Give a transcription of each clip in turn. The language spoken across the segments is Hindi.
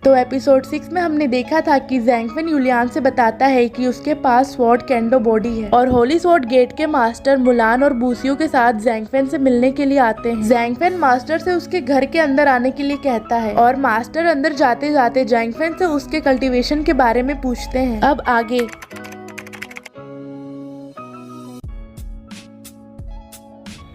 तो एपिसोड 6 में हमने देखा था कि ज़ैंगफेन यूलियान से बताता है कि उसके पास स्वॉर्ड केंडो बॉडी है और होली स्वॉर्ड गेट के मास्टर मुलान और बूसियो के साथ ज़ैंगफेन से मिलने के लिए आते हैं। ज़ैंगफेन मास्टर से उसके घर के अंदर आने के लिए कहता है और मास्टर अंदर जाते जाते ज़ैंगफेन से उसके कल्टीवेशन के बारे में पूछते हैं। अब आगे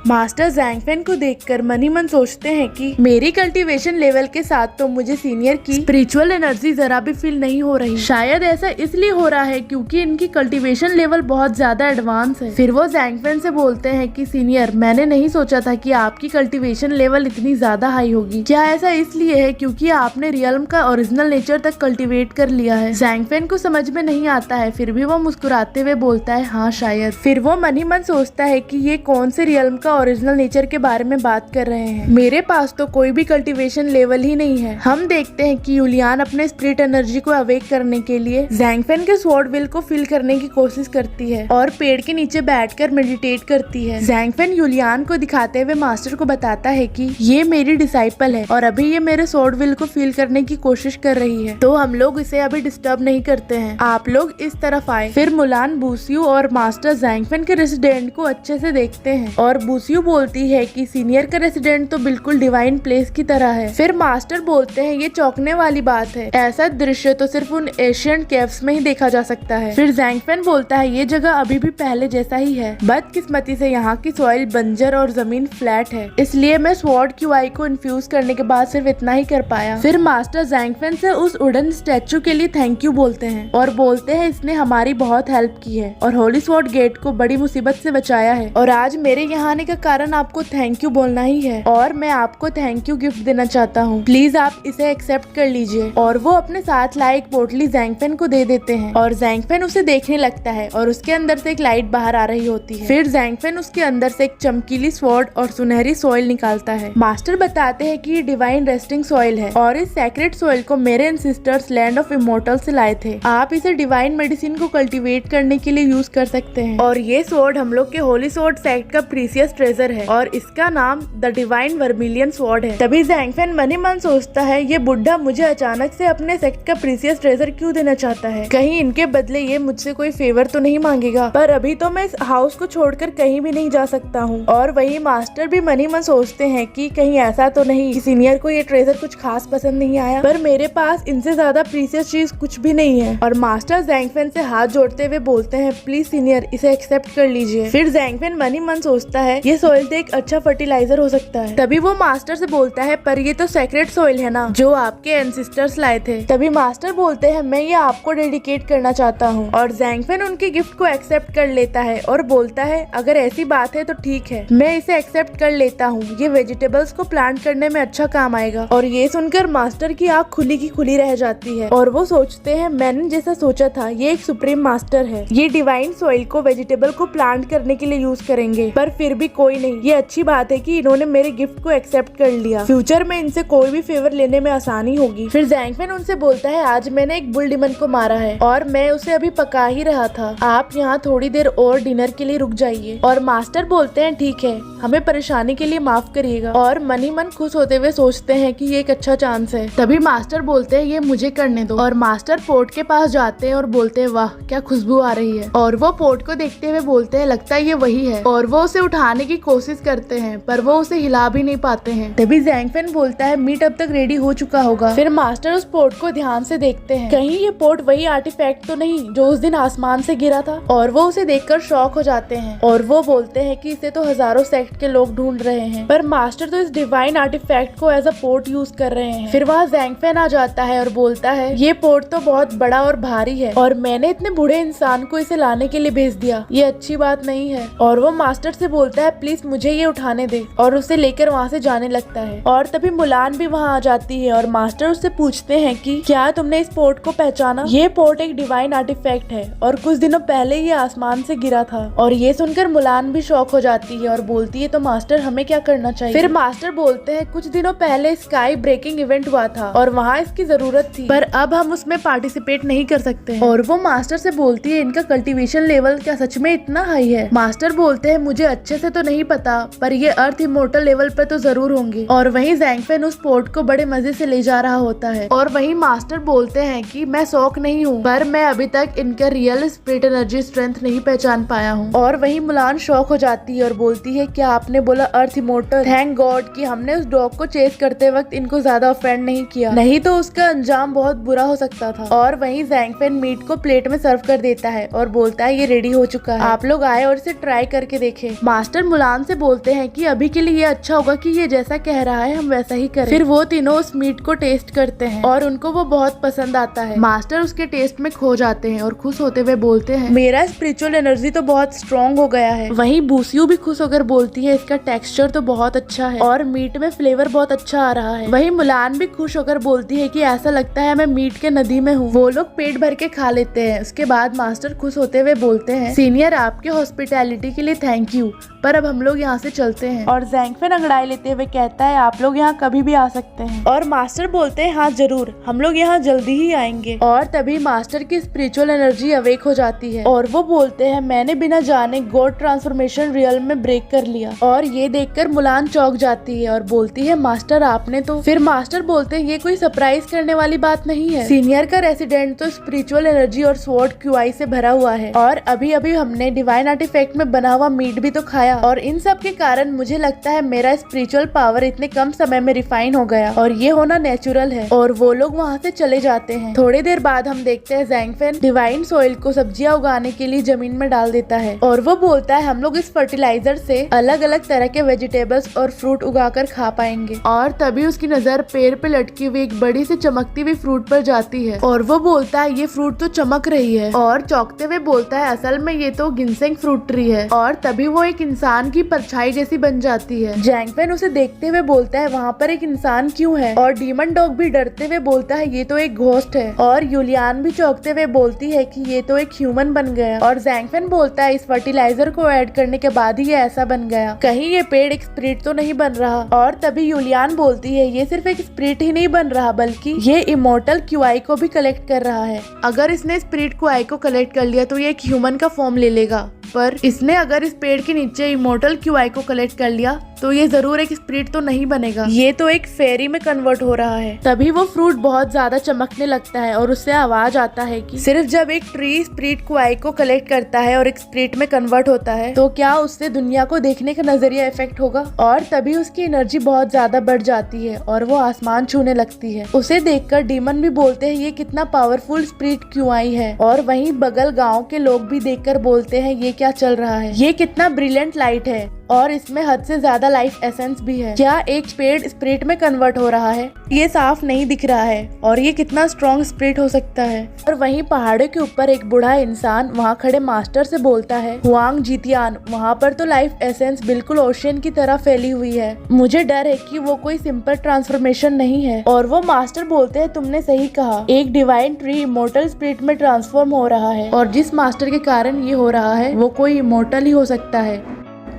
मास्टर ज़ैंगफेन को देखकर मन ही मन सोचते हैं कि मेरी कल्टीवेशन लेवल के साथ तो मुझे सीनियर की स्पिरिचुअल एनर्जी जरा भी फील नहीं हो रही। शायद ऐसा इसलिए हो रहा है क्योंकि इनकी कल्टीवेशन लेवल बहुत ज्यादा एडवांस है। फिर वो ज़ैंगफेन से बोलते हैं कि सीनियर, मैंने नहीं सोचा था कि आपकी कल्टीवेशन लेवल इतनी ज्यादा हाई होगी। क्या ऐसा इसलिए है क्योंकि आपने रियल्म का ओरिजिनल नेचर तक कल्टीवेट कर लिया है? ज़ैंगफेन को समझ में नहीं आता है, फिर भी वो मुस्कुराते हुए बोलता है हाँ शायद। फिर वो मन ही मन सोचता है कि ये कौन से रियल्म का ओरिजिनल नेचर के बारे में बात कर रहे हैं। मेरे पास तो कोई भी कल्टीवेशन लेवल ही नहीं है। हम देखते हैं कि यूलियान अपने स्पिरिट एनर्जी को अवेक करने के लिए ज़ैंगफेन के स्वॉर्ड विल को फील करने की कोशिश करती है और पेड़ के नीचे बैठकर मेडिटेट करती है। ज़ैंगफेन यूलियान को दिखाते हुए मास्टर को बताता है कि ये मेरी डिसाइपल है और अभी ये मेरे स्वॉर्ड विल को फील करने की कोशिश कर रही है, तो हम लोग इसे अभी डिस्टर्ब नहीं करते हैं, आप लोग इस तरफ आए। फिर मुलान बूसियो और मास्टर ज़ैंगफेन के रेसिडेंट को अच्छे से देखते हैं और बूसियो बोलती है कि सीनियर का रेसिडेंट तो बिल्कुल डिवाइन प्लेस की तरह है। फिर मास्टर बोलते हैं ये चौंकने वाली बात है, ऐसा दृश्य तो सिर्फ उन एशियन केव्स में ही देखा जा सकता है। फिर ज़ैंगफेन बोलता है ये जगह अभी भी पहले जैसा ही है, बदकिस्मती से यहाँ की सॉइल बंजर और जमीन फ्लैट है, इसलिए मैं स्वॉर्ड क्यूआई को इन्फ्यूज करने के बाद सिर्फ इतना ही कर पाया। फिर मास्टर ज़ैंगफेन से उस वुडन स्टैचू के लिए थैंक यू बोलते हैं और बोलते हैं इसने हमारी बहुत हेल्प की है और होली स्वॉर्ड गेट को बड़ी मुसीबत से बचाया है और आज मेरे यहाँ आने का कारण आपको थैंक यू बोलना ही है और मैं आपको थैंक यू गिफ्ट देना चाहता हूँ, प्लीज आप इसे एक्सेप्ट कर लीजिए। और वो अपने साथ लाए एक पोटली ज़ैंगफेन को दे देते हैं और ज़ैंगफेन उसे देखने लगता है और उसके अंदर से एक लाइट बाहर आ रही होती है। फिर ज़ैंगफेन उसके अंदर से एक चमकीली स्वॉर्ड और सुनहरी सॉइल निकालता है। मास्टर बताते हैं कि ये डिवाइन रेस्टिंग सॉइल है और इस सैक्रेड सॉइल को मेरे एंसेस्टर्स लैंड ऑफ इमोर्टल से लाए थे। आप इसे डिवाइन मेडिसिन को कल्टीवेट करने के लिए यूज कर सकते हैं और ये स्वॉर्ड हम लोग के होली स्वॉर्ड सेक्ट का प्रीसियस ट्रेजर है और इसका नाम द डिवाइन वर्मिलियन स्वॉर्ड है। तभी ज़ैंगफेन मन ही मन सोचता है ये बुढ़ा मुझे अचानक से अपने सेक्ट का प्रीसियस ट्रेजर क्यों देना चाहता है, कहीं इनके बदले ये मुझसे कोई फेवर तो नहीं मांगेगा, पर अभी तो मैं इस हाउस को छोड़कर कहीं भी नहीं जा सकता हूँ। और वही मास्टर भी मन ही मन सोचते हैं कि कहीं ऐसा तो नहीं कि सीनियर को ये ट्रेजर कुछ खास पसंद नहीं आया, पर मेरे पास इनसे ज्यादा प्रीसियस चीज कुछ भी नहीं है। और मास्टर ज़ैंगफेन से हाथ जोड़ते हुए बोलते हैं प्लीज सीनियर इसे एक्सेप्ट कर लीजिए। फिर ज़ैंगफेन मन ही मन सोचता है ये सॉइल तो एक अच्छा फर्टिलाइजर हो सकता है। तभी वो मास्टर से बोलता है पर ये तो सेक्रेट सॉइल है ना जो आपके एंसेस्टर्स लाए थे। तभी मास्टर बोलते हैं मैं ये आपको डेडिकेट करना चाहता हूँ और ज़ैंगफेन उनके गिफ्ट को एक्सेप्ट कर लेता है और बोलता है अगर ऐसी बात है तो ठीक है, मैं इसे एक्सेप्ट कर लेता हूँ, ये वेजिटेबल्स को प्लांट करने में अच्छा काम आएगा। और ये सुनकर मास्टर की आँख खुली की खुली रह जाती है और वो सोचते हैं मैंने जैसा सोचा था ये एक सुप्रीम मास्टर है, ये डिवाइन सॉइल को वेजिटेबल को प्लांट करने के लिए यूज करेंगे। पर फिर भी कोई नहीं, ये अच्छी बात है कि इन्होंने मेरे गिफ्ट को एक्सेप्ट कर लिया, फ्यूचर में इनसे कोई भी फेवर लेने में आसानी होगी। फिर ज़ैंगफेन उनसे बोलता है आज मैंने एक बुल डिमन को मारा है और मैं उसे अभी पका ही रहा था, आप यहाँ थोड़ी देर और डिनर के लिए रुक जाइए। और मास्टर बोलते हैं ठीक है, हमें परेशानी के लिए माफ करिएगा। और मन ही मन खुश होते हुए सोचते हैं कि ये एक अच्छा चांस है। तभी मास्टर बोलते हैं ये मुझे करने दो और मास्टर पोर्ट के पास जाते हैं और बोलते हैं वाह क्या खुशबू आ रही है। और वो पोर्ट को देखते हुए बोलते हैं लगता है ये वही है और वो उसे उठाने की कोशिश करते हैं पर वो उसे हिला भी नहीं पाते हैं। तभी ज़ैंगफेन बोलता है मीट अब तक रेडी हो चुका होगा। फिर मास्टर उस पोर्ट को ध्यान से देखते हैं कहीं ये पोर्ट वही आर्टिफैक्ट तो नहीं जो उस दिन आसमान से गिरा था, और वो उसे देखकर शॉक हो जाते हैं और वो बोलते हैं कि इसे तो हजारों सेक्ट के लोग ढूंढ रहे हैं पर मास्टर तो इस डिवाइन आर्टिफैक्ट को एज अ पोर्ट यूज कर रहे हैं। फिर वहाँ ज़ैंगफेन आ जाता है और बोलता है ये पोर्ट तो बहुत बड़ा और भारी है और मैंने इतने बूढ़े इंसान को इसे लाने के लिए भेज दिया, ये अच्छी बात नहीं है। और वो मास्टर से बोलता है प्लीज मुझे ये उठाने दे और उसे लेकर वहाँ से जाने लगता है। और तभी मुलान भी वहाँ आ जाती है और मास्टर उससे पूछते हैं कि क्या तुमने इस पोर्ट को पहचाना, ये पोर्ट एक डिवाइन आर्टिफैक्ट है और कुछ दिनों पहले ये आसमान से गिरा था। और ये सुनकर मुलान भी शॉक हो जाती है और बोलती है तो मास्टर हमें क्या करना चाहिए। फिर मास्टर बोलते हैं कुछ दिनों पहले स्काई ब्रेकिंग इवेंट हुआ था और वहाँ इसकी जरूरत थी पर अब हम उसमें पार्टिसिपेट नहीं कर सकते। और वो मास्टर से बोलती है इनका कल्टीवेशन लेवल क्या सच में इतना हाई है। मास्टर बोलते हैं मुझे अच्छे से तो नहीं पता, पर ये अर्थ इमोर्टल लेवल पे तो जरूर होंगे। और वहीं ज़ैंगफेन उस पोर्ट को बड़े मजे से ले जा रहा होता है। और वहीं मास्टर बोलते हैं कि मैं शौक नहीं हूँ, पर मैं अभी तक इनका रियल स्पिरिट एनर्जी स्ट्रेंथ नहीं पहचान पाया हूँ। और वहीं मुलान शॉक हो जाती है और बोलती है क्या आपने बोला अर्थ इमोर्टल? थैंक गॉड कि हमने उस डॉग को चेस करते वक्त इनको ज्यादा ऑफेंड नहीं किया, नहीं तो उसका अंजाम बहुत बुरा हो सकता था। और वहीं ज़ैंगफेन मीट को प्लेट में सर्व कर देता है और बोलता है ये रेडी हो चुका है, आप लोग आए और इसे ट्राई करके देखें। मास्टर मुलान से बोलते हैं कि अभी के लिए ये अच्छा होगा कि ये जैसा कह रहा है हम वैसा ही करें। फिर वो तीनों उस मीट को टेस्ट करते हैं और उनको वो बहुत पसंद आता है। मास्टर उसके टेस्ट में खो जाते हैं और खुश होते हुए बोलते हैं मेरा स्पिरिचुअल एनर्जी तो बहुत स्ट्रॉन्ग हो गया है। वहीं बूसियो भी खुश होकर बोलती है इसका टेक्सचर तो बहुत अच्छा है और मीट में फ्लेवर बहुत अच्छा आ रहा है। वहीं मुलान भी खुश होकर बोलती है कि ऐसा लगता है मैं मीट के नदी में हूँ। वो लोग पेट भर के खा लेते हैं। उसके बाद मास्टर खुश होते हुए बोलते हैं सीनियर आपके हॉस्पिटैलिटी के लिए थैंक यू, पर अब हम लोग यहाँ से चलते हैं। और ज़ैंगफेन अंगड़ाई लेते हुए कहता है आप लोग यहाँ कभी भी आ सकते हैं। और मास्टर बोलते हैं हाँ जरूर, हम लोग यहाँ जल्दी ही आएंगे। और तभी मास्टर की स्पिरिचुअल एनर्जी अवेक हो जाती है और वो बोलते हैं मैंने बिना जाने गॉड ट्रांसफॉर्मेशन रियल्म में ब्रेक कर लिया। और ये देखकर मुलान चौंक जाती है और बोलती है मास्टर आपने तो। फिर मास्टर बोलते हैं ये कोई सरप्राइज करने वाली बात नहीं है, सीनियर का रेसिडेंट तो स्पिरिचुअल एनर्जी और स्वॉर्ड क्यूआई से भरा हुआ है और अभी अभी हमने डिवाइन आर्टिफैक्ट में बना हुआ मीट भी तो खाया और इन सब के कारण मुझे लगता है मेरा स्पिरिचुअल पावर इतने कम समय में रिफाइन हो गया और ये होना नेचुरल है। और वो लोग वहाँ से चले जाते हैं। थोड़ी देर बाद हम देखते हैं ज़ैंगफेन डिवाइन सॉइल को सब्जियां उगाने के लिए जमीन में डाल देता है और वो बोलता है हम लोग इस फर्टिलाइजर से अलग अलग तरह के वेजिटेबल्स और फ्रूट उगाकर खा पाएंगे। और तभी उसकी नजर पेड़ पे लटकी हुई एक बड़ी सी चमकती हुई फ्रूट पर जाती है और वो बोलता है ये फ्रूट तो चमक रही है और चौंकते हुए बोलता है असल में ये तो गिनसेंग फ्रूट ट्री है। और तभी वो एक इंसान की परछाई जैसी बन जाती है। ज़ैंगफेन उसे देखते हुए बोलता है वहाँ पर एक इंसान क्यों है? और डीमन डॉग भी डरते हुए बोलता है ये तो एक घोस्ट है। और यूलियान भी चौंकते हुए बोलती है कि ये तो एक ह्यूमन बन गया। और ज़ैंगफेन बोलता है इस फर्टिलाइजर को ऐड करने के बाद ही ये ऐसा बन गया, कहीं ये पेड़ एक स्पिरिट तो नहीं बन रहा। और तभी यूलियान बोलती है ये सिर्फ एक स्पिरिट ही नहीं बन रहा बल्कि ये इमोर्टल क्यूआई को भी कलेक्ट कर रहा है। अगर इसने स्पिरिट क्यूआई को कलेक्ट कर लिया तो ये एक ह्यूमन का फॉर्म ले लेगा, पर इसने अगर इस पेड़ के नीचे इमोर्टल क्यूआई को कलेक्ट कर लिया तो ये जरूर एक स्पिरिट तो नहीं बनेगा, ये तो एक फेरी में कन्वर्ट हो रहा है। तभी वो फ्रूट बहुत ज्यादा चमकने लगता है और उससे आवाज आता है कि सिर्फ जब एक ट्री स्पिरिट क्यूआई को कलेक्ट करता है और एक स्पिरिट में कन्वर्ट होता है तो क्या उससे दुनिया को देखने का नजरिया इफेक्ट होगा। और तभी उसकी एनर्जी बहुत ज्यादा बढ़ जाती है और वो आसमान छूने लगती है। उसे देखकर डीमन भी बोलते हैं ये कितना पावरफुल स्पिरिट क्यूआई है। और वहीं बगल गाँव के लोग भी देखकर बोलते हैं ये क्या चल रहा है, ये कितना ब्रिलियंट लाइट है और इसमें हद से ज्यादा लाइफ एसेंस भी है, क्या एक पेड़ स्पिरिट में कन्वर्ट हो रहा है? ये साफ नहीं दिख रहा है और ये कितना स्ट्रॉन्ग स्पिरिट हो सकता है। और वहीं पहाड़ों के ऊपर एक बूढ़ा इंसान वहाँ खड़े मास्टर से बोलता है हुआंग जीतियान, वहाँ पर तो लाइफ एसेंस बिल्कुल ओशियन की तरह फैली हुई है, मुझे डर है कि वो कोई सिंपल ट्रांसफॉर्मेशन नहीं है। और वो मास्टर बोलते हैं तुमने सही कहा, एक डिवाइन ट्री इमोर्टल स्पिरिट में ट्रांसफॉर्म हो रहा है और जिस मास्टर के कारण ये हो रहा है वो कोई इमोर्टल ही हो सकता है।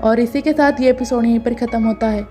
और इसी के साथ ये एपिसोड यहीं पर खत्म होता है।